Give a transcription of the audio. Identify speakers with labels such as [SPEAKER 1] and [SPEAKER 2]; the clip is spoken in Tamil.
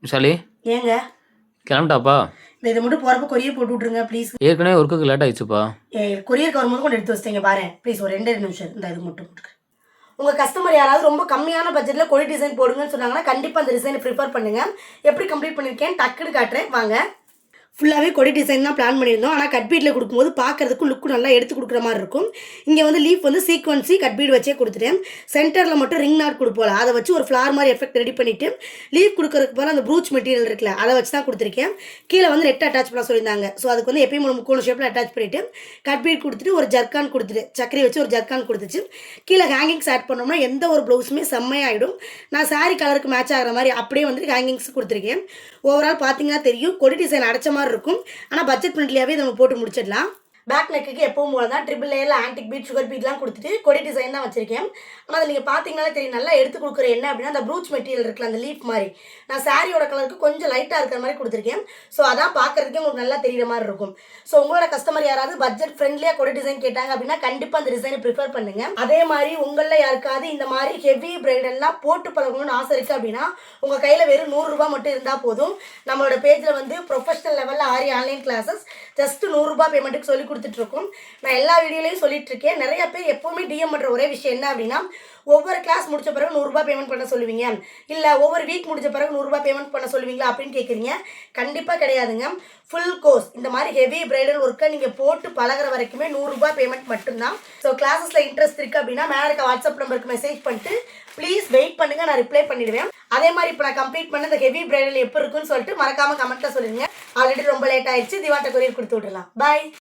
[SPEAKER 1] விஷாலி
[SPEAKER 2] ஏங்க
[SPEAKER 1] கிளம்பிட்டாப்பா?
[SPEAKER 2] இதை மட்டும் போகிறப்ப கொரியர் போட்டு விட்ருங்க ப்ளீஸ்.
[SPEAKER 1] ஏற்கனவே ஒர்க்குக்கு லேட் ஆயிடுச்சுப்பா.
[SPEAKER 2] கொரியருக்கு வரும்போது கூட எடுத்து வச்சிட்டீங்க பாரு ப்ளீஸ். ஒரு 2 நிமிஷம் இந்த இது மட்டும் போட்டுருக்கேன். உங்கள் கஸ்டமர் யாராவது ரொம்ப கம்மியான பட்ஜெட்டில் கொடி டிசைன் போடுங்கன்னு சொன்னாங்கன்னா கண்டிப்பாக அந்த டிசைனை ப்ரிஃபர் பண்ணுங்கள். எப்படி கம்ப்ளீட் பண்ணியிருக்கேன் டக்குன்னு காட்டுறேன் வாங்க. ஃபுல்லாகவே கொடி டிசைன் தான் பிளான் பண்ணியிருந்தோம். ஆனால் கட் பீட்டில் கொடுக்கும்போது பார்க்கறதுக்கு லுக்கு நல்லா எடுத்து கொடுக்குற மாதிரி இருக்கும். இங்கே வந்து லீஃப் வந்து சீக்வன்சி கட் பீட் வச்சே கொடுத்துட்டேன். சென்டரில் மட்டும் ரிங் நாட் கொடுப்போம், அதை வச்சு ஒரு ஃப்ளார் மாதிரி எஃபெக்ட் ரெடி பண்ணிவிட்டு லீஃப் கொடுக்கறதுக்கு போல அந்த ப்ரூச் மெட்டீரியல் இருக்குல்ல அதை வச்சு தான் கொடுத்துருக்கேன். கீழே வந்து நெட் அட்டாச் பண்ண சொல்லியிருந்தாங்க. ஸோ அதுக்கு வந்து எப்பயும் ஒரு முக்கோண ஷேப்பில் அட்டாச் பண்ணிவிட்டு கட் பீட் கொடுத்துட்டு ஒரு ஜர்க்கான் கொடுத்துட்டு சக்கரை வச்சு ஒரு ஜர்க்கான் கொடுத்துச்சு. கீழே ஹேங்கிங்ஸ் ஆட் பண்ணோம்னா எந்த ஒரு ப்ளவுஸுமே செம்மையாகிடும். நான் சாரீ கலருக்கு மேட்ச் ஆகிற மாதிரி அப்படியே வந்து ஹேங்கிங்ஸ் கொடுத்துருக்கேன். ஓவரால் பார்த்தீங்கன்னா தெரியும் கொடி டிசைன் அடைச்ச மாதிரி இருக்கும். ஆனால் பட்ஜெட் ஃப்ரெண்ட்லியாகவே நம்ம போட்டு முடிச்சிடலாம். பேக் நெக்குக்கு எப்பவும் போல தான் ட்ரிபிள் லேயரில் ஆன்டிக் பீட் சுகர் பீட்லாம் கொடுத்துட்டு கொடி டிசைன் தான் வச்சிருக்கேன். ஆனால் அதை நீங்கள் பார்த்தீங்கன்னாலே தெரியும் நல்லா எடுத்து கொடுக்குற என்ன அப்படின்னா அந்த ப்ரூச் மெட்டீரியல் இருக்குல்ல அந்த லீஃப் மாதிரி நான் சாரியோட கலருக்கு கொஞ்சம் லைட்டாக இருக்கிற மாதிரி கொடுத்துருக்கேன். ஸோ அதான் பார்க்குறதுக்கே உங்களுக்கு நல்லா தெரிகிற மாதிரி இருக்கும். ஸோ உங்களோட கஸ்டமர் யாராவது பட்ஜெட் ஃப்ரெண்ட்லியாக கொடி டிசைன் கேட்டாங்க அப்படின்னா கண்டிப்பாக அந்த டிசைனை ப்ரிஃபர் பண்ணுங்கள். அதே மாதிரி உங்களில் யாருக்காவது இந்த மாதிரி ஹெவி பிரைடெல்லாம் போட்டு பழகணும்னு ஆசை இருக்குது அப்படின்னா உங்கள் கையில் வெறும் 100 ரூபா மட்டும் இருந்தால் போதும். நம்மளோட பேஜில் வந்து ப்ரொஃபஷனல் லெவலில் ஆரி ஆன்லைன் கிளாஸஸ் ஜஸ்ட் 100 ரூபா பேமெண்ட்டுக்கு சொல்லி கொடுத்துட்ருக்கோம். நான் எல்லா வீடியோலையும் சொல்லிட்டு இருக்கேன். நிறைய பேர் எப்போவுமே டிஎம் பண்ணுற ஒரே விஷயம் என்ன அப்படின்னா ஒவ்வொரு கிளாஸ் முடிச்ச பிறகு 100 ரூபா பேமெண்ட் பண்ண சொல்லுவீங்க, இல்லை ஒவ்வொரு வீக் முடிச்ச பிறகு 100 ரூபா பேமெண்ட் பண்ண சொல்லுவீங்களா அப்படின்னு கேட்குறீங்க. கண்டிப்பாக கிடையாதுங்க. ஃபுல் கோர்ஸ் இந்த மாதிரி ஹெவி பிரைடல் ஒர்க்கை நீங்கள் போட்டு பழகிற வரைக்குமே 100 ரூபா பேமெண்ட் மட்டும்தான். ஸோ கிளாஸஸில் இன்ட்ரெஸ்ட் இருக்குது அப்படின்னா மேலே இருக்க வாட்ஸ்அப் நம்பருக்கு மெசேஜ் பண்ணிட்டு ப்ளீஸ் வெயிட் பண்ணுங்கள், நான் ரிப்ளை பண்ணிடுவேன். அதே மாதிரி இப்போ நான் கம்ப்ளீட் பண்ண இந்த ஹெவி பிரைடல் எப்போ இருக்குன்னு சொல்லிட்டு மறக்காமல் கமெண்ட்டில் சொல்லுங்கள். ஆல்ரெடி ரொம்ப லேட் ஆயிடுச்சு. திவாட்ட கொரியர் கொடுத்து விட்றலாம். பாய்.